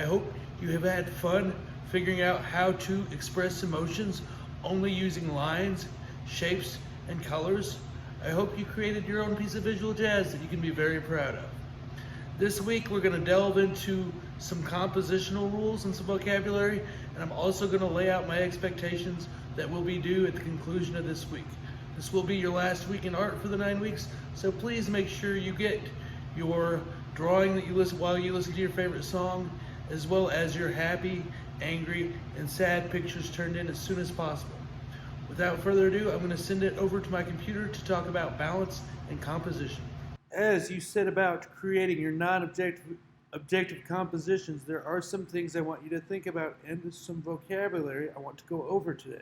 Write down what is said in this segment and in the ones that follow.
hope you have had fun figuring out how to express emotions only using lines, shapes, and colors. I hope you created your own piece of visual jazz that you can be very proud of. This week we're going to delve into some compositional rules and some vocabulary, and I'm also going to lay out my expectations that will be due at the conclusion of this week. This will be your last week in art for the 9 weeks, so please make sure you get your drawing that you listen while you listen to your favorite song, as well as your happy, angry, and sad pictures turned in as soon as possible. Without further ado, I'm going to send it over to my computer to talk about balance and composition. As you set about creating your non-objective compositions, there are some things I want you to think about and some vocabulary I want to go over today.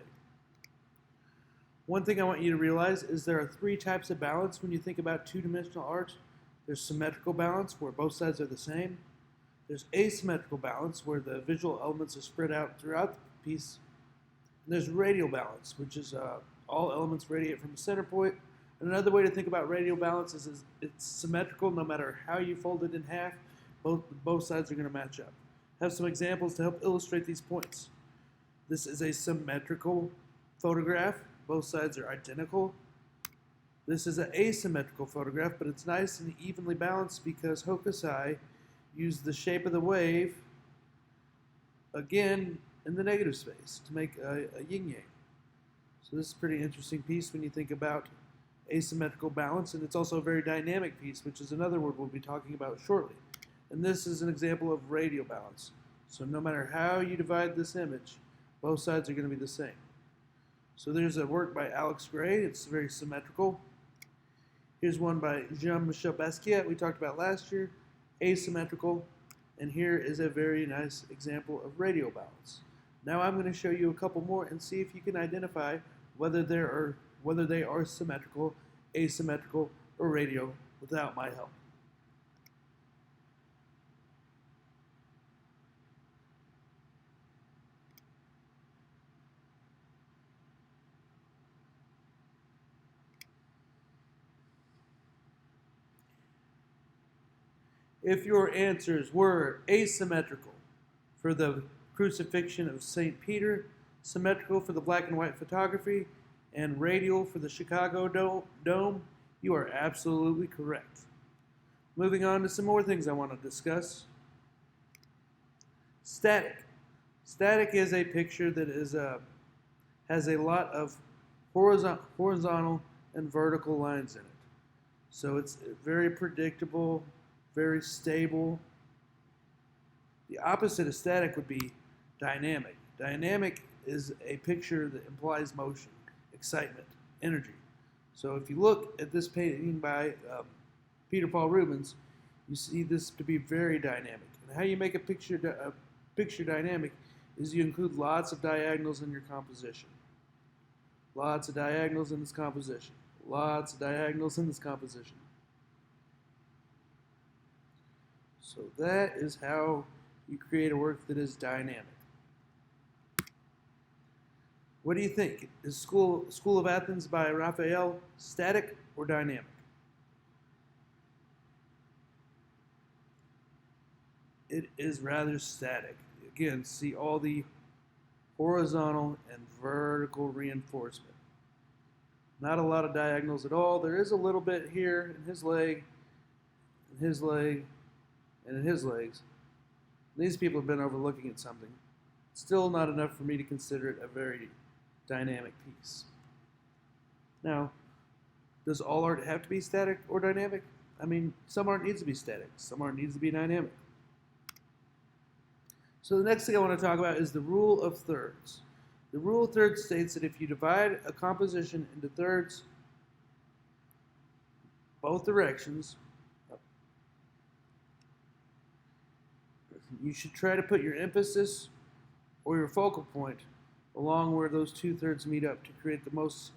One thing I want you to realize is there are 3 types of balance when you think about two-dimensional art. There's symmetrical balance, where both sides are the same. There's asymmetrical balance, where the visual elements are spread out throughout the piece. And there's radial balance, which is all elements radiate from a center point. And another way to think about radial balance is it's symmetrical no matter how you fold it in half. Both sides are going to match up. I have some examples to help illustrate these points. This is a symmetrical photograph. Both sides are identical. This is an asymmetrical photograph, but it's nice and evenly balanced because Hokusai used the shape of the wave, again, in the negative space to make a yin-yang. So this is a pretty interesting piece when you think about asymmetrical balance, and it's also a very dynamic piece, which is another word we'll be talking about shortly. And this is an example of radial balance. So no matter how you divide this image, both sides are going to be the same. So there's a work by Alex Gray. It's very symmetrical. Here's one by Jean-Michel Basquiat we talked about last year, asymmetrical. And here is a very nice example of radial balance. Now I'm going to show you a couple more and see if you can identify whether they are symmetrical, asymmetrical, or radial without my help. If your answers were asymmetrical for the crucifixion of St. Peter, symmetrical for the black and white photography, and radial for the Chicago Dome, you are absolutely correct. Moving on to some more things I want to discuss. Static. Static is a picture that has a lot of horizontal and vertical lines in it. So it's very predictable, very stable. The opposite of static would be dynamic. Dynamic is a picture that implies motion, excitement, energy. So if you look at this painting by Peter Paul Rubens, you see this to be very dynamic. And how you make a picture dynamic is you include lots of diagonals in your composition. Lots of diagonals in this composition. Lots of diagonals in this composition. So that is how you create a work that is dynamic. What do you think? Is School of Athens by Raphael static or dynamic? It is rather static. Again, see all the horizontal and vertical reinforcement. Not a lot of diagonals at all. There is a little bit here in his leg, in his leg, and in his legs. These people have been overlooking at something. Still not enough for me to consider it a very dynamic piece. Now, does all art have to be static or dynamic? I mean, some art needs to be static, some art needs to be dynamic. So the next thing I want to talk about is the rule of thirds. The rule of thirds states that if you divide a composition into thirds, both directions, you should try to put your emphasis or your focal point along where those 2/3 meet up to create the most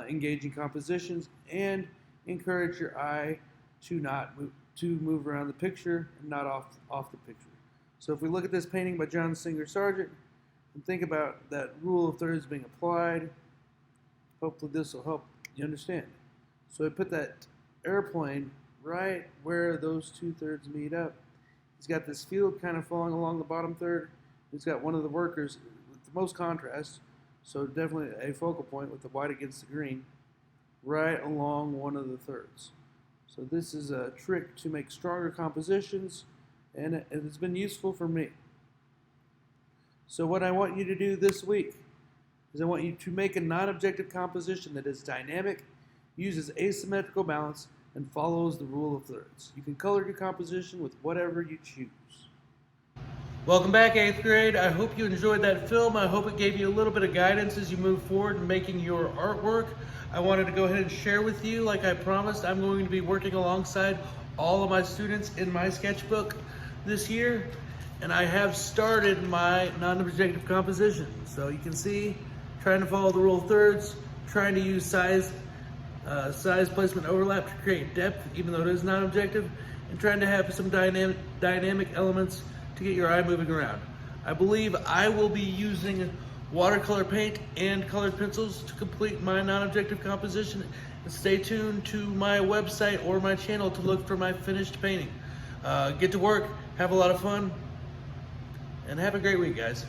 engaging compositions and encourage your eye to move around the picture and not off the picture. So if we look at this painting by John Singer Sargent and think about that rule of thirds being applied, hopefully this will help you understand. So I put that airplane right where those 2/3 meet up. He's got this field kind of falling along the bottom third. He's got one of the workers with the most contrast, so definitely a focal point with the white against the green, right along one of the thirds. So this is a trick to make stronger compositions, and it has been useful for me. So what I want you to do this week is I want you to make a non-objective composition that is dynamic, uses asymmetrical balance, and follows the rule of thirds. You can color your composition with whatever you choose. Welcome back, 8th grade. I hope you enjoyed that film. I hope it gave you a little bit of guidance as you move forward in making your artwork. I wanted to go ahead and share with you, like I promised, I'm going to be working alongside all of my students in my sketchbook this year, and I have started my non-objective composition. So you can see, trying to follow the rule of thirds, trying to use size placement overlap to create depth, even though it is non-objective, and trying to have some dynamic elements to get your eye moving around. I believe I will be using watercolor paint and colored pencils to complete my non-objective composition. And stay tuned to my website or my channel to look for my finished painting. Get to work, have a lot of fun, and have a great week, guys.